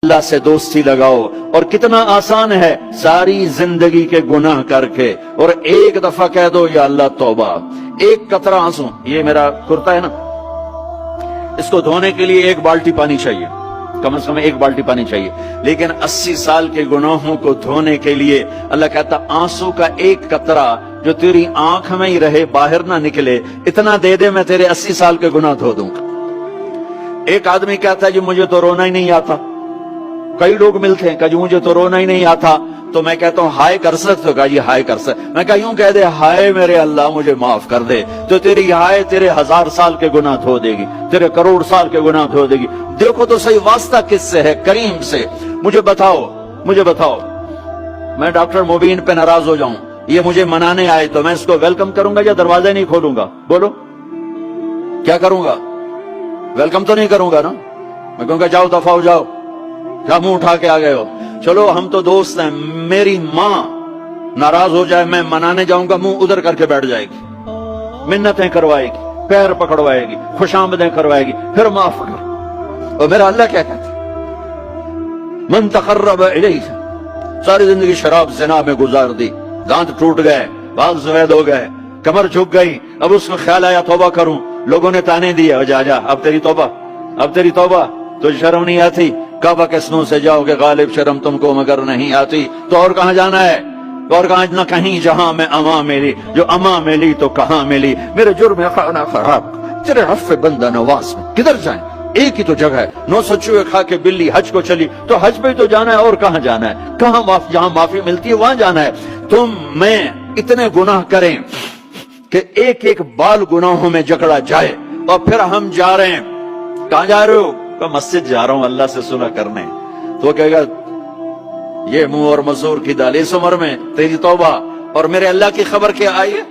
اللہ سے دوستی لگاؤ. اور کتنا آسان ہے ساری زندگی کے گناہ کر کے اور ایک دفعہ کہہ دو یا اللہ توبہ. ایک قطرہ آنسو، یہ میرا کرتا ہے نا، اس کو دھونے کے لیے ایک بالٹی پانی چاہیے، کم از کم ایک بالٹی پانی چاہیے. لیکن 80 سال کے گناہوں کو دھونے کے لیے اللہ کہتا آنسو کا ایک قطرہ جو تیری آنکھ میں ہی رہے، باہر نہ نکلے، اتنا دے دے، میں تیرے 80 سال کے گناہ دھو دوں گا. ایک آدمی کہتا ہے جی مجھے تو رونا ہی نہیں آتا. کئی لوگ ملتے ہیں کہ جی مجھے تو رونا ہی نہیں آتا. تو میں کہتا ہوں ہائے کر سکتے ہو؟ کہا جی ہائے کر سکتے. میں کہا یوں کہہ دے ہائے میرے اللہ مجھے معاف کر دے، تو تیری ہائے تیرے 1000 سال کے گناہ دھو دے گی، تیرے کروڑ سال کے گناہ دھو دے گی. دیکھو تو صحیح واسطہ کس سے ہے؟ کریم سے. مجھے بتاؤ میں ڈاکٹر مبین پہ ناراض ہو جاؤں، یہ مجھے منانے آئے تو میں اس کو ویلکم کروں گا یا دروازے نہیں کھولوں گا؟ بولو کیا کروں گا؟ ویلکم تو نہیں کروں گا نا. میں کہوں گا جاؤ دفعہ ہو جاؤ، کیا منہ اٹھا کے آ گئے ہو؟ چلو ہم تو دوست ہیں. میری ماں ناراض ہو جائے، میں منانے جاؤں گا، منہ ادھر کر کے بیٹھ جائے گی، منتیں کروائے گی، پیر پکڑوائے گی، خوش آمدیں کروائے گی، پھر معاف کر. اور میرا اللہ کیا کہتا ہے؟ من تقرب الیہ. ساری زندگی شراب زنا میں گزار دی، دانت ٹوٹ گئے، بال سفید ہو گئے، کمر جھک گئی. اب اس میں خیال آیا توبہ کروں، لوگوں نے تانے دیا جا جا اب تیری توبہ، تجھے شرم نہیں آتی؟ کعبہ کے سنوں سے جاؤ کہ غالب شرم تم کو مگر نہیں آتی. تو اور کہاں جانا ہے؟ اور کہاں نہ کہیں جہاں میں اما ملی، جو اما ملی تو کہاں ملی. میرے جرم خانہ خراب، تیرے عفو بندہ نواز میں کدھر جائیں؟ ایک ہی تو جگہ ہے. 900 چوہے کھا کے بلی حج کو چلی، تو حج پہ تو جانا ہے، اور کہاں جانا ہے؟ کہاں جہاں معافی ملتی ہے وہاں جانا ہے. تم میں اتنے گناہ کریں کہ ایک ایک بال گناہوں میں جکڑا جائے، اور پھر ہم جا رہے ہیں. کہاں جا رہے ہو؟ کہ مسجد جا رہا ہوں اللہ سے صلح کرنے. تو کہے گا یہ منہ اور مسور کی دال، اس عمر میں تیری توبہ. اور میرے اللہ کی خبر کیا آئی ہے؟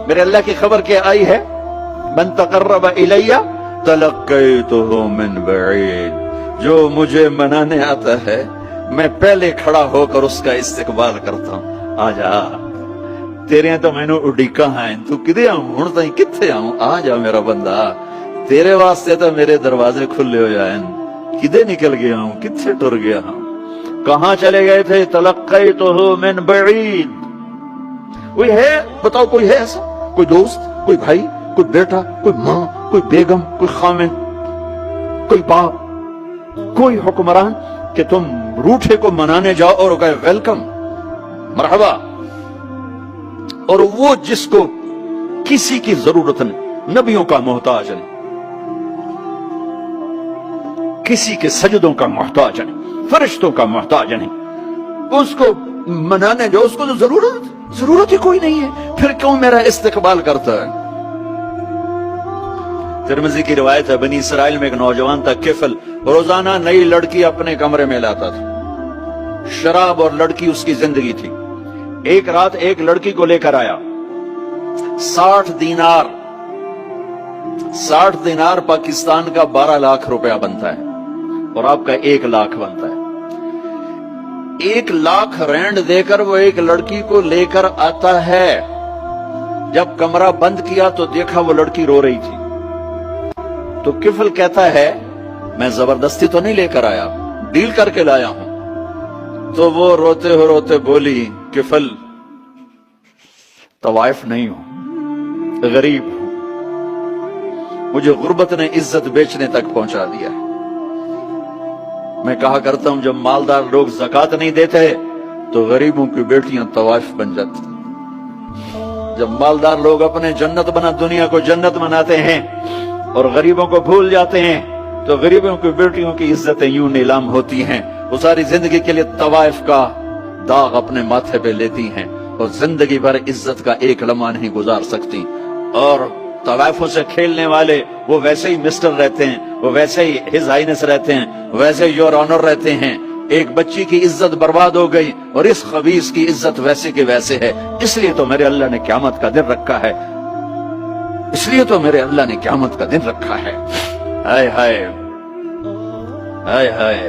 میرے اللہ کی خبر کیا آئی ہے؟ من تقرب الیہ تلقیتہ من بعید. جو مجھے منانے آتا ہے میں پہلے کھڑا ہو کر اس کا استقبال کرتا ہوں. آ جا تیرے تو میں نے اڈیکا ہیں، تو کدے آؤں ہوں تھی کتنے آؤں؟ آ جا میرا بندہ، تیرے واسطے تو میرے دروازے کھلے ہو جائیں. کدے نکل گیا ہوں، کتنے ٹر گیا ہوں، کہاں چلے گئے تھے؟ تلقیتہ من بعید. کوئی ہے بتاؤ، کوئی ہے ایسا؟ کوئی دوست، کوئی بھائی، کوئی بیٹا، کوئی ماں، کوئی بیگم، کوئی خامن، کوئی باپ، کوئی حکمران کہ تم روٹھے کو منانے جاؤ اور کہے ویلکم مرحبا؟ اور وہ جس کو کسی کی ضرورت نہیں، نبیوں کا محتاج نہیں، کسی کے سجدوں کا محتاج نہیں، فرشتوں کا محتاج نہیں، اس کو منانے جو اس کو تو ضرورت ہی کوئی نہیں ہے، پھر کیوں میرا استقبال کرتا ہے؟ ترمذی کی روایت ہے، بنی اسرائیل میں ایک نوجوان تھا کفل، روزانہ نئی لڑکی اپنے کمرے میں لاتا تھا. شراب اور لڑکی اس کی زندگی تھی. ایک رات ایک لڑکی کو لے کر آیا. 60 دینار پاکستان کا 12 لاکھ روپیہ بنتا ہے، اور آپ کا 1 لاکھ بنتا ہے. 1 لاکھ رینڈ دے کر وہ ایک لڑکی کو لے کر آتا ہے. جب کمرہ بند کیا تو دیکھا وہ لڑکی رو رہی تھی. تو کفل کہتا ہے میں زبردستی تو نہیں لے کر آیا، ڈیل کر کے لایا ہوں. تو وہ روتے بولی کفل طوائف نہیں ہوں، غریب ہوں، مجھے غربت نے عزت بیچنے تک پہنچا دیا ہے. میں کہا کرتا ہوں جب مالدار لوگ زکوٰۃ نہیں دیتے تو غریبوں کی بیٹیاں طوائف بن جاتی. جب مالدار لوگ اپنے جنت بنا دنیا کو جنت بناتے ہیں اور غریبوں کو بھول جاتے ہیں تو غریبوں کی بیٹیوں کی عزتیں یوں نیلام ہوتی ہیں. وہ ساری زندگی کے لیے طوائف کا داغ اپنے ماتھے پہ لیتی ہیں اور زندگی بھر عزت کا ایک لمحہ نہیں گزار سکتی. اور طوائفوں سے کھیلنے والے وہ ویسے ہی مسٹر رہتے ہیں، وہ ویسے ہی ہز ہائنس رہتے ہیں، ویسے ہی یور آنر رہتے ہیں. ایک بچی کی عزت برباد ہو گئی اور اس خبیث کی عزت ویسے کی ویسے ہے. اس لیے تو میرے اللہ نے قیامت کا دن رکھا ہے، اس لیے تو میرے اللہ نے قیامت کا دن رکھا ہے. ہائے ہائے ہائے ہائے